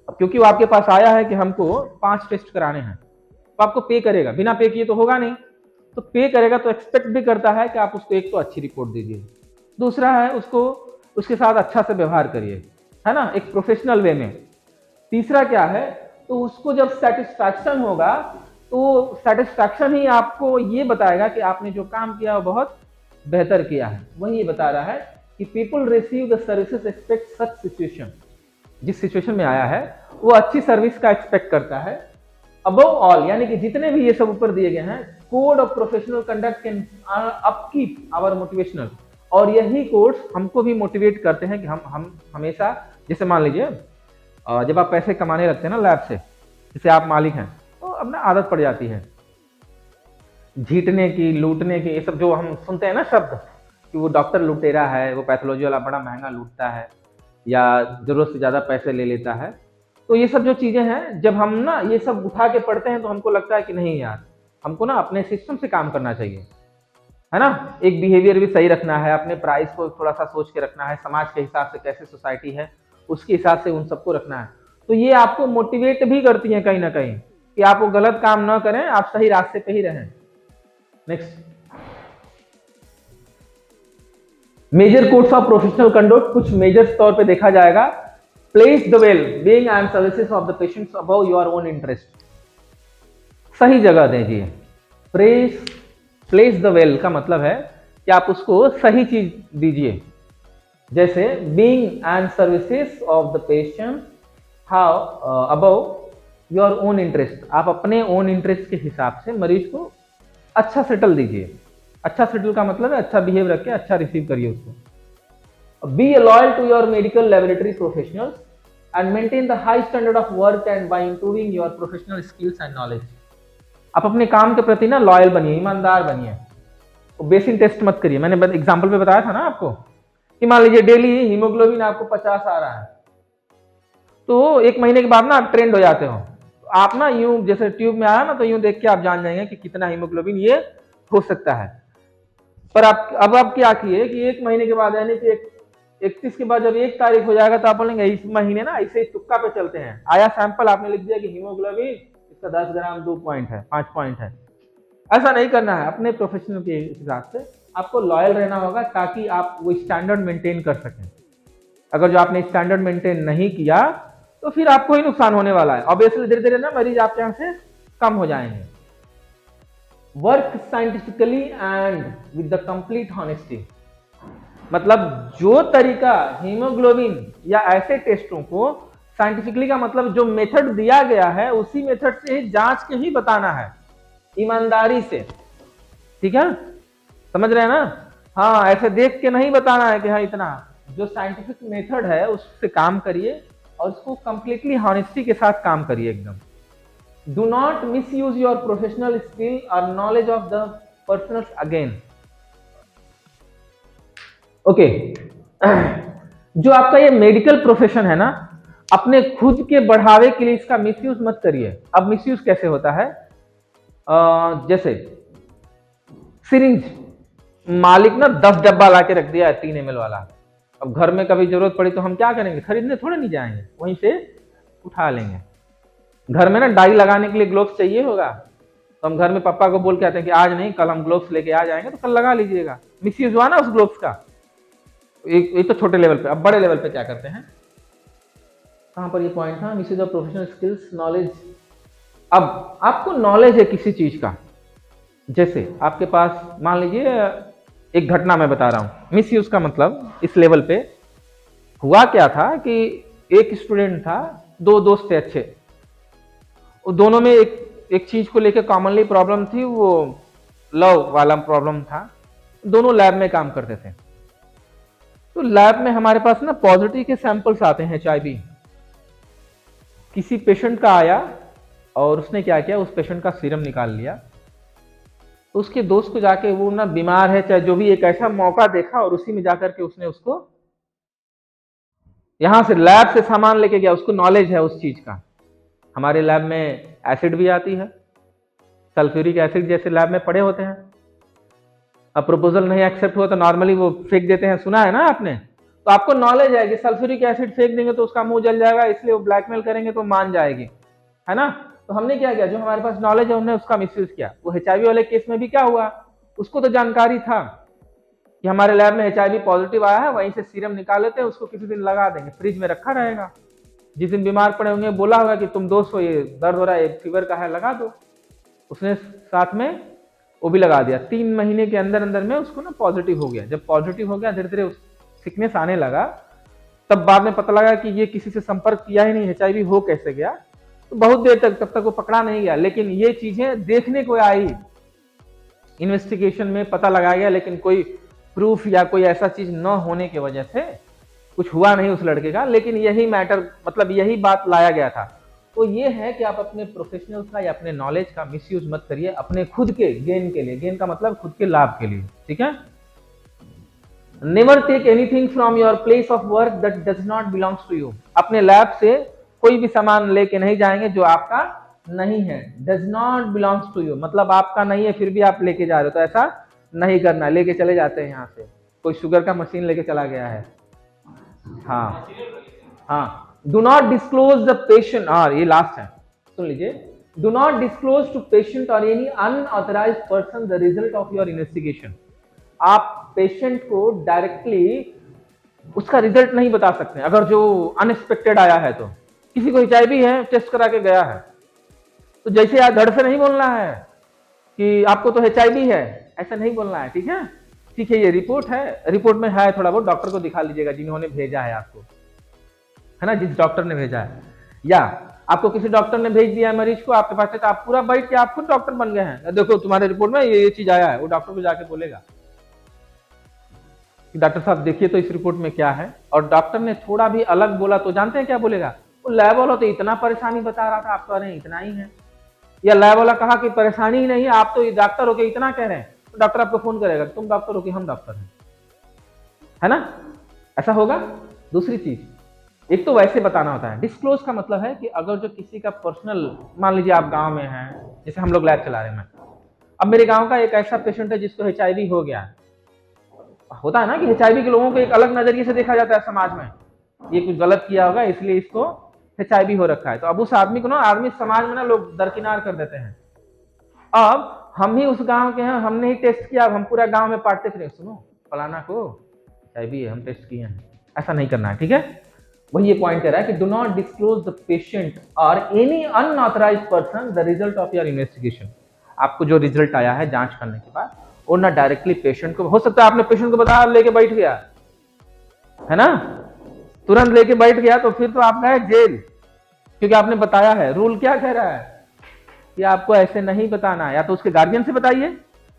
अब क्योंकि वो आपके पास आया है कि हमको 5 टेस्ट कराने हैं, तो आपको पे करेगा, बिना पे किए तो होगा नहीं, तो पे करेगा तो एक्सपेक्ट भी करता है कि आप उसको एक तो अच्छी रिपोर्ट दीजिए, दूसरा है उसको उसके साथ अच्छा से व्यवहार करिए, है ना, एक प्रोफेशनल वे में। तीसरा क्या है, तो उसको जब सेटिस्फैक्शन होगा तो सेटिस्फैक्शन ही आपको ये बताएगा कि आपने जो काम किया वो बहुत बेहतर किया है। वही ये बता रहा है कि people receive the services expect such situation, जिस सिचुएशन में आया है वो अच्छी सर्विस का एक्सपेक्ट करता है। अबव ऑल, यानी कि जितने भी ये सब ऊपर दिए गए हैं, code of professional conduct can upkeep our motivational, और यही कोड्स हमको भी मोटिवेट करते हैं कि हम हमेशा, जैसे मान लीजिए जब आप पैसे कमाने लगते हैं ना लैब से, जैसे आप मालिक हैं, तो अब ना आदत पड़ जाती है झीटने की, लूटने की, ये सब जो हम सुनते हैं ना शब्द, कि वो डॉक्टर लुटेरा है, वो पैथोलॉजी वाला बड़ा महंगा लूटता है, या जरूरत से ज़्यादा पैसे ले लेता है। तो ये सब जो चीज़ें हैं, जब हम ना ये सब उठा के पढ़ते हैं तो हमको लगता है कि नहीं यार, हमको ना अपने सिस्टम से काम करना चाहिए, है ना, एक बिहेवियर भी सही रखना है, अपने प्राइस को थोड़ा सा सोच के रखना है, समाज के हिसाब से कैसे सोसाइटी है उसके हिसाब से उन सबको रखना है। तो ये आपको मोटिवेट भी करती है कहीं ना कहीं कि आप वो गलत काम ना करें, आप सही रास्ते पे ही रहें। Next, major codes of professional conduct, कुछ मेजर्स तौर पे देखा जाएगा। Place the well being and services of the patients above your own interest, सही जगह दीजिए। प्लेस द वेल का मतलब है कि आप उसको सही चीज दीजिए, जैसे being and services of the patient how above your own interest, आप अपने ओन इंटरेस्ट के हिसाब से मरीज को अच्छा सेटल दीजिए। अच्छा सेटल का मतलब है अच्छा बिहेव रख के अच्छा रिसीव करिए उसको। Be loyal to your medical laboratory professionals and maintain the high standard of work and by improving your professional skills and knowledge. आप अपने काम के प्रति ना लॉयल बनिए, ईमानदार बनिए, तो बेसिक टेस्ट मत करिए। मैंने एग्जाम्पल पे बताया था ना आपको कि मान लीजिए डेली हीमोग्लोबिन आपको 50 आ रहा है, तो 1 महीने के बाद ना आप ट्रेंड हो जाते हो, आप ना यूं जैसे ट्यूब में आया ना, तो यूं देख के आप जान जाएंगे कि कितना हीमोग्लोबिन ये हो सकता है। पर आप क्या किए कि 1 महीने के बाद, यानी कि 31 के बाद जब 1 तारीख हो जाएगा तो आप बोलेंगे इस महीने ना ऐसे तुक्का पे चलते हैं। आया सैंपल, आपने लिख दिया कि हीमोग्लोबिन इसका 10 ग्राम 2 पॉइंट है, 5 पॉइंट है। ऐसा नहीं करना है। अपने प्रोफेशनल के हिसाब से आपको लॉयल रहना होगा ताकि आप वो स्टैंडर्ड मेंटेन कर सकें। अगर जो आपने स्टैंडर्ड मेंटेन नहीं किया तो फिर आपको ही नुकसान होने वाला है। ऑब्वियसली धीरे धीरे ना मरीज आपके यहाँ से कम हो जाएंगे। Work scientifically and with the complete honesty, मतलब जो तरीका हीमोग्लोबिन या ऐसे टेस्टों को साइंटिफिकली का मतलब जो मेथड दिया गया है उसी मेथड से ही जांच के ही बताना है, ईमानदारी से। ठीक है, समझ रहे हैं ना? हाँ, ऐसे देख के नहीं बताना है कि हाँ इतना। जो साइंटिफिक मेथड है उससे काम करिए और उसको कंप्लीटली हॉनेस्टी के साथ काम करिए एकदम। Do not miss use your professional skill और knowledge of the personals again. Okay, जो आपका ये मेडिकल प्रोफेशन है ना, अपने खुद के बढ़ावे के लिए इसका मिसयूज मत करिए। अब मिसयूज कैसे होता है? जैसे सिरिंज, मालिक ना 10 डब्बा ला के रख दिया है 3 ml वाला। अब घर में कभी जरूरत पड़ी तो हम क्या करेंगे? खरीदने थोड़े नहीं जाएंगे, वहीं से उठा लेंगे। घर में ना डाई लगाने के लिए ग्लोव्स चाहिए होगा, तो हम घर में पापा को बोल के आते हैं कि आज नहीं कल हम ग्लोव्स लेके आ जाएंगे, तो कल लगा लीजिएगा। मिसयूज हुआ ना उस ग्लोव्स का। एक तो छोटे लेवल पे। अब बड़े लेवल पे क्या करते हैं? कहां पर ये पॉइंट था? Misuse of professional skills, knowledge. अब आपको नॉलेज है किसी चीज का, जैसे आपके पास मान लीजिए एक घटना मैं बता रहा हूं। मिसयूज का मतलब इस लेवल पे हुआ क्या था कि एक स्टूडेंट था, 2 दोस्त थे अच्छे, दोनों में एक चीज को लेकर कॉमनली प्रॉब्लम थी, वो लव वाला प्रॉब्लम था। दोनों लैब में काम करते थे। तो लैब में हमारे पास ना पॉजिटिव के सैंपल्स आते हैं HIV। किसी पेशेंट का आया और उसने क्या किया, उस पेशेंट का सीरम निकाल लिया, तो उसके दोस्त को जाके, वो ना बीमार है चाहे जो भी, एक ऐसा मौका देखा और उसी में जाकर के उसने उसको यहां से लैब से सामान लेके गया। उसको नॉलेज है उस चीज का। हमारे लैब में एसिड भी आती है, सल्फ्यूरिक एसिड जैसे लैब में पड़े होते हैं। अब प्रपोजल नहीं एक्सेप्ट हुआ तो नॉर्मली वो फेंक देते हैं, सुना है ना आपने। तो आपको नॉलेज है कि सल्फ्यूरिक एसिड फेंक देंगे तो उसका मुंह जल जाएगा, इसलिए वो ब्लैकमेल करेंगे तो मान जाएगी, है ना। तो हमने क्या किया, जो हमारे पास नॉलेज है हमने उसका मिसयूज किया। वो HIV वाले केस में भी क्या हुआ, उसको तो जानकारी था कि हमारे लैब में HIV पॉजिटिव आया है, वहीं से सीरम निकाल लेते हैं, उसको किसी दिन लगा देंगे, फ्रिज में रखा रहेगा। जिस दिन बीमार पड़े होंगे बोला होगा कि तुम दोस्त हो, ये दर्द हो रहा है, फीवर का है, लगा दो। उसने साथ में वो भी लगा दिया। 3 महीने के अंदर अंदर में उसको ना पॉजिटिव हो गया। जब पॉजिटिव हो गया, धीरे धीरे सिकनेस आने लगा, तब बाद में पता लगा कि ये किसी से संपर्क किया ही नहीं, HIV हो कैसे गया। तो बहुत देर तक, तब तक वो पकड़ा नहीं गया, लेकिन ये चीजें देखने को आई, इन्वेस्टिगेशन में पता लगाया गया, लेकिन कोई प्रूफ या कोई ऐसा चीज न होने की वजह से कुछ हुआ नहीं उस लड़के का। लेकिन यही मैटर, मतलब यही बात लाया गया था। तो ये है कि आप अपने प्रोफेशनल्स का या अपने नॉलेज का मिसयूज मत करिए अपने खुद के गेन के लिए। गेन का मतलब खुद के लाभ के लिए, ठीक है। Never take anything from your place of work that does not belongs to you. अपने लैब से कोई भी सामान लेके नहीं जाएंगे जो आपका नहीं है। Does not belongs to you मतलब आपका नहीं है फिर भी आप लेके जा रहे हो, तो ऐसा नहीं करना। लेके चले जाते हैं यहाँ से, कोई शुगर का मशीन लेके चला गया है, हाँ हाँ। Do not disclose the patient, और ये लास्ट है, सुन लीजिए। Do not disclose to patient और any unauthorised person the result of your investigation. आप पेशेंट को डायरेक्टली उसका रिजल्ट नहीं बता सकते अगर जो अनएक्सपेक्टेड आया है। तो किसी को HIV है, टेस्ट करा के गया है, तो जैसे यार धड़ से नहीं बोलना है कि आपको तो HIV है, ऐसा नहीं बोलना है, ठीक है। ठीक है, ये रिपोर्ट है, रिपोर्ट में है थोड़ा बहुत, डॉक्टर को दिखा लीजिएगा जिन्होंने भेजा है आपको, है ना, जिस डॉक्टर ने भेजा है। या आपको किसी डॉक्टर ने भेज दिया है मरीज को आपके पास, तो आप पूरा बैठ के आप खुद डॉक्टर बन गए हैं, देखो तुम्हारे रिपोर्ट में ये चीज आया है। वो डॉक्टर को जाके बोलेगा कि डॉक्टर साहब देखिए तो इस रिपोर्ट में क्या है, और डॉक्टर ने थोड़ा भी अलग बोला तो जानते हैं क्या बोलेगा, वो लैब वाला तो इतना परेशानी बता रहा था, आप कह रहे हैं इतना ही है। या लैब वाला कहा कि परेशानी ही नहीं है, आप तो डॉक्टर होके इतना कह रहे हैं, तो डॉक्टर आपको फोन करेगा तुम डॉक्टर हो कि हम डॉक्टर हैं, है ना, ऐसा होगा। दूसरी चीज, एक तो वैसे बताना होता है। डिस्क्लोज का मतलब है कि अगर जो किसी का पर्सनल, मान लीजिए आप गांव में हैं, जैसे हम लोग लैब चला रहे हैं, अब मेरे गांव का एक ऐसा पेशेंट है जिसको HIV हो गया। होता है ना कि HIV के लोगों को एक अलग नजरिए से देखा जाता है समाज में, ये कुछ गलत किया होगा इसलिए इसको HIV हो रखा है। तो अब उस आदमी को ना, आदमी समाज में ना लोग दरकिनार कर देते हैं। अब हम ही उस गांव के हैं, हमने ही टेस्ट किया, अब हम पूरा गांव में पाटते फिरे, सुनो फलाना को HIV है, हम टेस्ट किए हैं, ऐसा नहीं करना है, ठीक है। वही ये पॉइंट कह रहा है कि do not disclose the patient और any unauthorised person the result of your investigation. आपको जो रिजल्ट आया है जांच करने के बाद, और ना डायरेक्टली पेशेंट को, हो सकता है आपने पेशेंट को बताया लेके बैठ गया, है ना, तुरंत लेके बैठ गया, तो फिर तो आप गए जेल, क्योंकि आपने बताया है। रूल क्या कह रहा है कि आपको ऐसे नहीं बताना है। या तो उसके गार्जियन से बताइए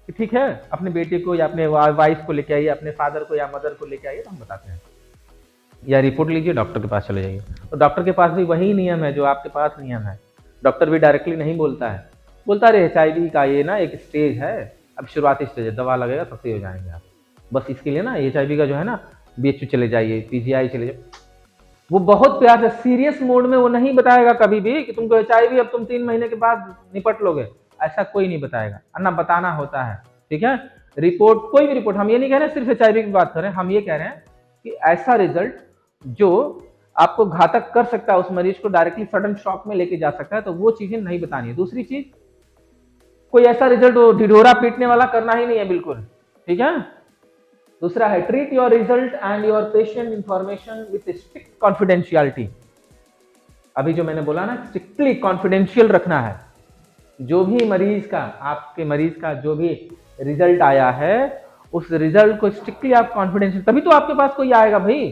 कि ठीक है अपने बेटे को या अपने वाइफ को लेके आइए, अपने फादर को या मदर को लेके आइए, तो हम बताते हैं। या रिपोर्ट लीजिए, डॉक्टर के पास चले जाइए। तो डॉक्टर के पास भी वही नियम है जो आपके पास नियम है। डॉक्टर भी डायरेक्टली नहीं बोलता है, बोलता है HIV का ये ना एक स्टेज है, अब शुरुआती स्टेज है, दवा लगेगा तो सही हो जाएंगे आप। बस इसके लिए ना HIV का जो है ना, BHU चले जाइए, PGI चले जाइए। वो बहुत प्यार से, सीरियस मोड में वो नहीं बताएगा कभी भी कि तुमको HIV अब तुम 3 महीने के बाद निपट लोगे, ऐसा कोई नहीं बताएगा, ना बताना होता है, ठीक है। रिपोर्ट, कोई भी रिपोर्ट, हम ये नहीं कह रहे सिर्फ HIV की बात करें, हम ये कह रहे हैं कि ऐसा रिजल्ट जो आपको घातक कर सकता है, उस मरीज को डायरेक्टली सडन शॉक में लेके जा सकता है, तो वो चीजें नहीं बतानी है। दूसरी चीज, कोई ऐसा रिजल्ट वो ढिढोरा पीटने वाला करना ही नहीं है बिल्कुल, ठीक है। दूसरा है treat your result and your patient information with strict confidentiality. अभी जो मैंने बोला ना, स्ट्रिक्टली कॉन्फिडेंशियल रखना है। जो भी मरीज का, आपके मरीज का जो भी रिजल्ट आया है, उस रिजल्ट को स्ट्रिक्टली आप कॉन्फिडेंशियल, तभी तो आपके पास कोई आएगा भाई।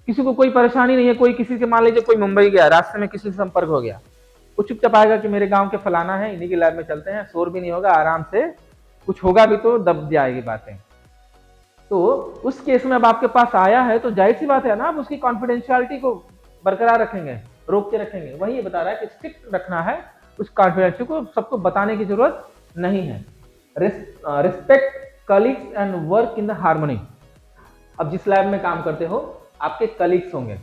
किसी को कोई परेशानी नहीं है, कोई किसी से, मान लीजिए कोई मुंबई गया, रास्ते में किसी से संपर्क हो गया, वो चुपचाप आएगा कि मेरे गांव के फलाना है, इन्हीं के लैब में चलते हैं, शोर भी नहीं होगा, आराम से, कुछ होगा भी तो दब जाएगी बातें, तो उस केस में अब आपके पास आया है तो जाहिर सी बात है ना, आप उसकी कॉन्फिडेंशियलिटी को बरकरार रखेंगे, रोक के रखेंगे। वही ये बता रहा है कि स्ट्रिक्ट रखना है, उस कॉन्फिडेंशियलिटी को सबको बताने की जरूरत नहीं है। Respect colleagues and work in the harmony. अब जिस लैब में काम करते हो, आपके कलीग्स होंगे,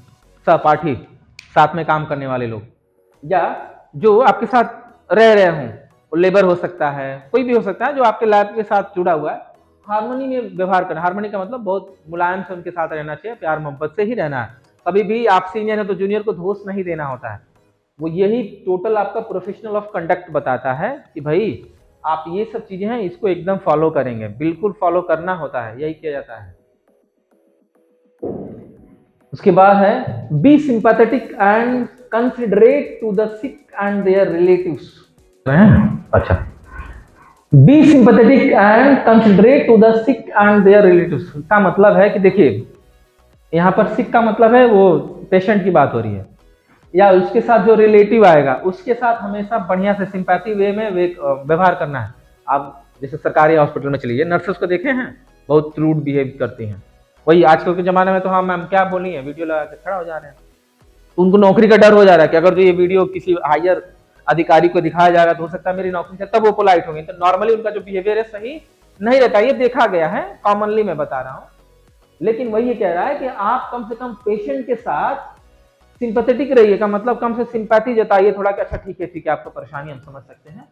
सहपाठी, साथ में काम करने वाले लोग, या जो आपके साथ रह रहे हों, लेबर हो सकता है, कोई भी हो सकता है जो आपके लैब के साथ जुड़ा हुआ है, हार्मनी में व्यवहार करना। हार्मनी का मतलब बहुत मुलायम से उनके साथ रहना चाहिए, प्यार मोहब्बत से ही रहना है। कभी भी आप सीनियर है तो जूनियर को दोष नहीं देना होता है। वो यही टोटल आपका प्रोफेशनल ऑफ कंडक्ट बताता है कि भाई आप ये सब चीजें हैं, इसको एकदम फॉलो करेंगे, बिल्कुल फॉलो करना होता है, यही किया जाता है। उसके बाद है be sympathetic and considerate to the sick and their relatives. अच्छा, be sympathetic and considerate to the sick and their relatives का मतलब है कि देखिए, यहाँ पर सिक का मतलब है वो पेशेंट की बात हो रही है, या उसके साथ जो रिलेटिव आएगा उसके साथ हमेशा बढ़िया से सिंपैथी वे में व्यवहार करना है। आप जैसे सरकारी हॉस्पिटल में चलिए, नर्सेस को देखे हैं, बहुत रूड बिहेव करती हैं। वही आजकल के जमाने में तो हाँ मैम क्या बोली है, वीडियो लगा के खड़ा हो जा रहे हैं। तो उनको नौकरी का डर हो जा रहा है कि अगर जो ये वीडियो किसी हायर अधिकारी को दिखाया जाएगा तो हो सकता है मेरी नौकरी से, तब वो पोलाइट होंगे। तो नॉर्मली उनका जो बिहेवियर है सही नहीं रहता, ये देखा गया है, कॉमनली मैं बता रहा हूँ। लेकिन वही ये कह रहा है कि आप कम से कम पेशेंट के साथ सिंपैथेटिक रहिए, का मतलब कम से सिंपैथी जताइए थोड़ा कि अच्छा ठीक है आपको परेशानी हम समझ सकते हैं।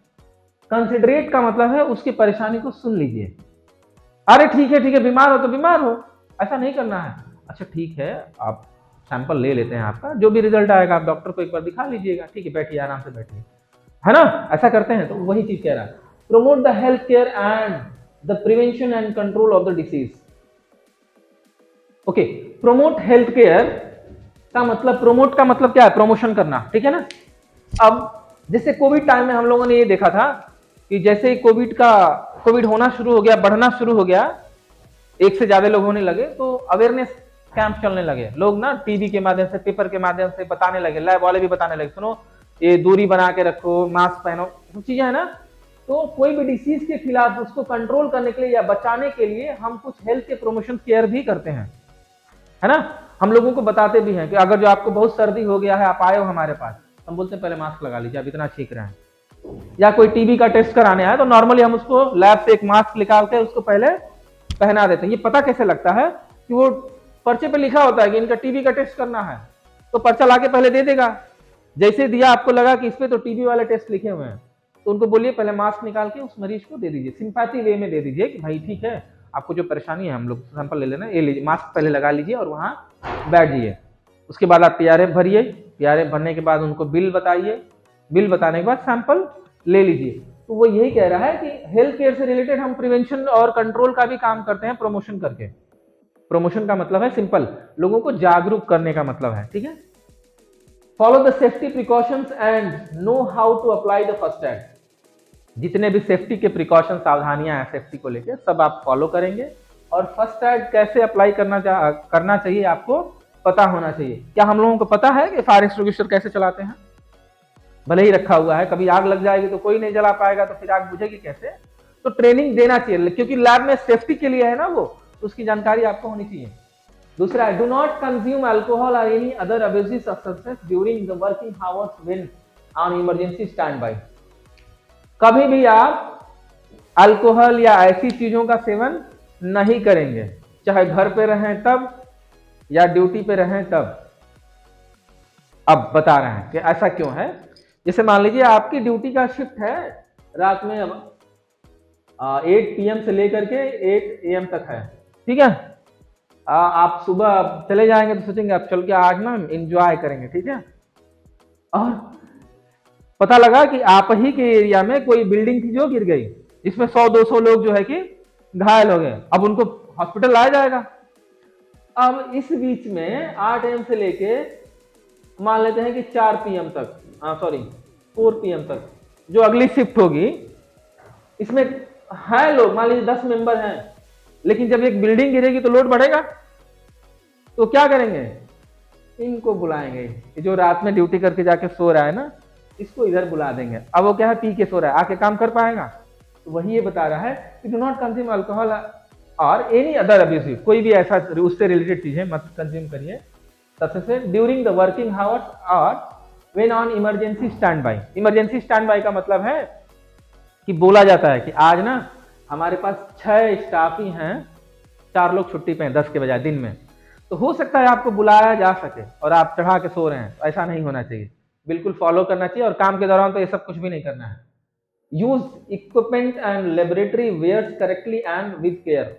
कंसिडरेट का मतलब है उसकी परेशानी को सुन लीजिए। अरे ठीक है बीमार हो तो बीमार हो, ऐसा नहीं करना है। अच्छा ठीक है, आप सैंपल ले लेते हैं, आपका जो भी रिजल्ट आएगा आप डॉक्टर को एक बार दिखा लीजिएगा, ठीक है बैठिए आराम से बैठिए, है ना, ऐसा करते हैं। तो वही चीज कह रहा है, promote the health care and the prevention and control of the disease. Okay, promote health care का मतलब, प्रोमोट का मतलब क्या है, प्रमोशन करना, ठीक है ना। अब जैसे कोविड टाइम में हम लोगों ने ये देखा था कि जैसे कोविड होना शुरू हो गया, बढ़ना शुरू हो गया, एक से ज्यादा लोग होने लगे, तो अवेयरनेस कैंप चलने लगे। लोग ना टीवी के माध्यम से, पेपर के माध्यम से बताने लगे, लैब वाले भी बताने लगे, सुनो ये दूरी बना के रखो, मास्क पहनो, सब चीजें है ना। तो कोई भी डिसीज के खिलाफ उसको कंट्रोल करने के लिए या बचाने के लिए हम कुछ हेल्थ के प्रमोशन केयर भी करते हैं, है ना। हम लोगों को बताते भी हैं कि अगर जो आपको बहुत सर्दी हो गया है, आप आए हो हमारे पास, हम बोलते हैं पहले मास्क लगा लीजिए, अब इतना छींक रहे हैं। या कोई टीबी का टेस्ट कराने आए तो नॉर्मली हम उसको लैब से एक मास्क निकाल के उसको पहले पहना देते हैं। ये पता कैसे लगता है कि वो पर्चे पे लिखा होता है कि इनका टीबी का टेस्ट करना है, तो पर्चा लाके पहले दे देगा। जैसे दिया, आपको लगा कि इस पे तो टीबी वाले टेस्ट लिखे हुए हैं, तो उनको बोलिए पहले मास्क निकाल के उस मरीज को दे दीजिए, सिंपैथी वे में दे दीजिए कि भाई ठीक है आपको जो परेशानी है, हम लोग सैंपल ले लेना, ये लीजिए, मास्क पहले लगा लीजिए और वहां बैठ जाइए। उसके बाद आप पीआरएफ भरिए, पीआरएफ भरने के बाद उनको बिल बताइए, बिल बताने के बाद सैंपल ले लीजिए। तो वो यही कह रहा है कि हेल्थ केयर से रिलेटेड हम प्रिवेंशन और कंट्रोल का भी काम करते हैं प्रमोशन करके। प्रमोशन का मतलब है सिंपल, लोगों को जागरूक करने का मतलब है, ठीक है। Follow the safety precautions and know how to apply the first aid. जितने भी सेफ्टी के प्रिकॉशन, सावधानियां हैं सेफ्टी को लेकर, सब आप फॉलो करेंगे। और फर्स्ट एड कैसे अप्लाई करना चाहिए आपको पता होना चाहिए। क्या हम लोगों को पता है कि फायर एक्सटिंग्विशर कैसे चलाते हैं? भले ही रखा हुआ है, कभी आग लग जाएगी तो कोई नहीं जला पाएगा, तो फिर आग बुझेगी कैसे? तो ट्रेनिंग देना चाहिए, क्योंकि लैब में सेफ्टी के लिए है ना वो, तो उसकी जानकारी आपको होनी चाहिए। दूसरा है, डू नॉट कंज्यूम अल्कोहल और any other abusive substance during the working hours when on emergency stand by. कभी भी आप अल्कोहल या ऐसी चीजों का सेवन नहीं करेंगे, चाहे घर पे रहें तब या ड्यूटी पे रहें तब। अब बता रहे हैं कि ऐसा क्यों है। जैसे मान लीजिए आपकी ड्यूटी का शिफ्ट है रात में 8 PM से लेकर के 8 AM तक है, ठीक है। आप सुबह चले जाएंगे तो सोचेंगे आप चल के आज ना एंजॉय करेंगे, ठीक है। और पता लगा कि आप ही के एरिया में कोई बिल्डिंग थी जो गिर गई, इसमें 100-200 लोग जो है कि घायल हो गए। अब उनको हॉस्पिटल लाया जाएगा। अब इस बीच में 8 AM से लेके मान लेते हैं कि 4 PM तक, 4 PM तक जो अगली शिफ्ट होगी, इसमें है लोग, मान लीजिए 10 मेंबर हैं, लेकिन जब एक बिल्डिंग गिरेगी तो लोड बढ़ेगा, तो क्या करेंगे? इनको बुलाएंगे, जो रात में ड्यूटी करके जाके सो रहा है ना, इसको इधर बुला देंगे। अब वो क्या है, पी के सो रहा है, आके काम कर पाएगा? तो वही ये बता रहा है कि डू नॉट कंज्यूम अल्कोहल और एनी अदर अब्यूसिव, कोई भी ऐसा उससे रिलेटेड चीजें मत कंज्यूम करिए। सबसे से ड्यूरिंग द वर्किंग आवर्स और when on emergency stand by. Emergency stand by का मतलब है कि बोला जाता है कि आज ना हमारे पास 6 स्टाफ ही हैं, 4 लोग छुट्टी पे हैं 10 के बजाय दिन में, तो हो सकता है आपको बुलाया जा सके और आप चढ़ा के सो रहे हैं। ऐसा नहीं होना चाहिए, बिल्कुल फॉलो करना चाहिए। और काम के दौरान तो ये सब कुछ भी नहीं करना है। Use equipment and laboratory wares correctly and with care.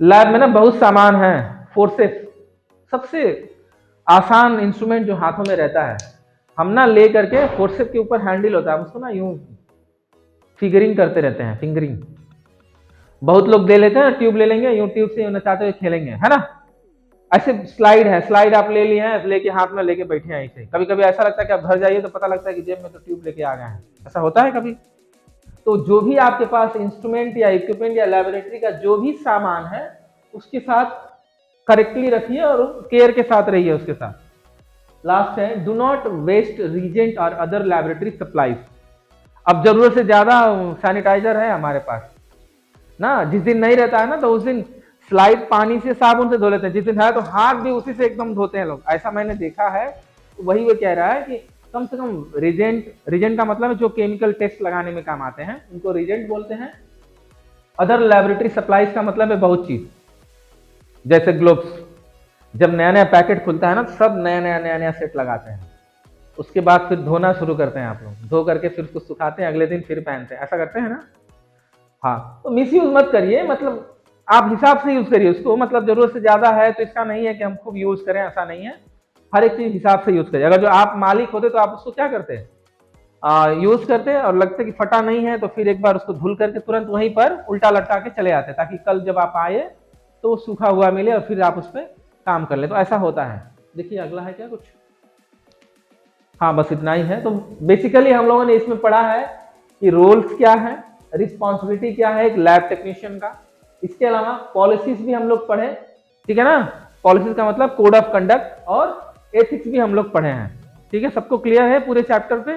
Lab में ना बहुत सामान है, फोर्सेस, सबसे आसान इंस्ट्रूमेंट जो हाथों में रहता है, हम ना ले करके फोर्सेप के ऊपर हैंडल होता है, उसको ना यूं फिगरिंग करते रहते हैं, फिंगरिंग। बहुत लोग दे लेते हैं, ट्यूब ले लेंगे, यूं ट्यूब से नचाते हुए खेलेंगे, है ना। ऐसे स्लाइड है, स्लाइड आप ले लिए हैं, लेके हाथ में लेके बैठे हैं ऐसे। कभी कभी ऐसा लगता है कि आप घर जाइए तो पता लगता है कि जेब में तो ट्यूब लेके आ गए हैं, ऐसा होता है कभी। तो जो भी आपके पास इंस्ट्रूमेंट या इक्विपमेंट या लेबोरेटरी का जो भी सामान है, उसके साथ करेक्टली रखिए और केयर के साथ रहिए उसके साथ। लास्ट है, डू नॉट वेस्ट रीजेंट और अदर लेबोरेटरी सप्लाईज। अब जरूरत से ज्यादा सैनिटाइजर है हमारे पास ना, जिस दिन नहीं रहता है ना तो उस दिन स्लाइड पानी से साबुन से धो लेते हैं, जिस दिन है तो हाथ भी उसी से एकदम धोते हैं लोग, ऐसा मैंने देखा है। तो वही वो कह रहा है कि कम से कम रिजेंट, रिजेंट का मतलब है जो केमिकल टेस्ट लगाने में काम आते हैं, उनको रिजेंट बोलते हैं। अदर लेबोरेटरी सप्लाईज का मतलब है बहुत चीज, जैसे ग्लोव्स, जब नया नया पैकेट खुलता है ना तो सब नया नया सेट लगाते हैं, उसके बाद फिर धोना शुरू करते हैं आप लोग, धो करके फिर उसको सुखाते हैं, अगले दिन फिर पहनते हैं, ऐसा करते हैं ना। हाँ, तो मिस यूज मत करिए, मतलब आप हिसाब से यूज करिए उसको, मतलब जरूरत से ज्यादा है तो इसका नहीं है कि हम खूब यूज करें, ऐसा नहीं है। हर एक चीज हिसाब से यूज करिए। अगर जो आप मालिक होते तो आप उसको क्या करते हैं, यूज करते और लगते कि फटा नहीं है तो फिर एक बार उसको धुल करके तुरंत वहीं पर उल्टा लटका के चले आते, ताकि कल जब आप आए तो सूखा हुआ मिले और फिर आप उस पर काम कर ले। तो ऐसा होता है। देखिए अगला है क्या कुछ, हाँ बस इतना ही है। तो बेसिकली हम लोगों ने इसमें पढ़ा है कि रोल्स क्या है, रिस्पॉन्सिबिलिटी क्या है एक लैब टेक्नीशियन का। इसके अलावा पॉलिसीज भी हम लोग पढ़े, ठीक है ना। पॉलिसीज का मतलब कोड ऑफ कंडक्ट, और एथिक्स भी हम लोग पढ़े हैं, ठीक है। सबको क्लियर है पूरे चैप्टर पे।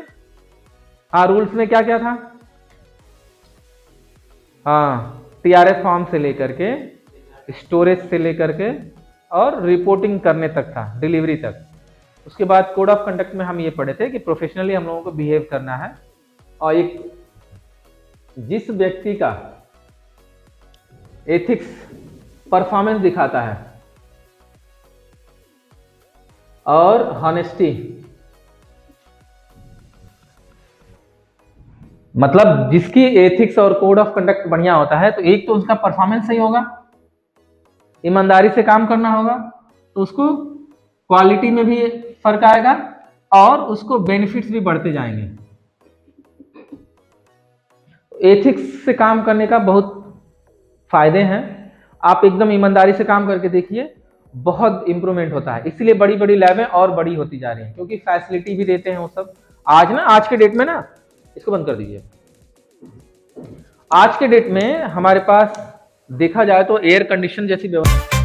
हाँ, रूल्स में क्या क्या था, हाँ टीआरएस फॉर्म से लेकर के, स्टोरेज से लेकर के और रिपोर्टिंग करने तक था, डिलीवरी तक। उसके बाद कोड ऑफ कंडक्ट में हम ये पढ़े थे कि प्रोफेशनली हम लोगों को बिहेव करना है, और एक जिस व्यक्ति का एथिक्स परफॉर्मेंस दिखाता है और हॉनेस्टी, मतलब जिसकी एथिक्स और कोड ऑफ कंडक्ट बढ़िया होता है, तो एक तो उसका परफॉर्मेंस सही होगा, ईमानदारी से काम करना होगा, तो उसको क्वालिटी में भी फर्क आएगा और उसको बेनिफिट्स भी बढ़ते जाएंगे। एथिक्स से काम करने का बहुत फायदे हैं। आप एकदम ईमानदारी से काम करके देखिए, बहुत इंप्रूवमेंट होता है। इसलिए बड़ी बड़ी लैबें और बड़ी होती जा रही हैं, क्योंकि फैसिलिटी भी देते हैं वो सब। आज के डेट में ना, इसको बंद कर दीजिए। आज के डेट में हमारे पास देखा जाए तो एयर कंडीशन जैसी व्यवस्था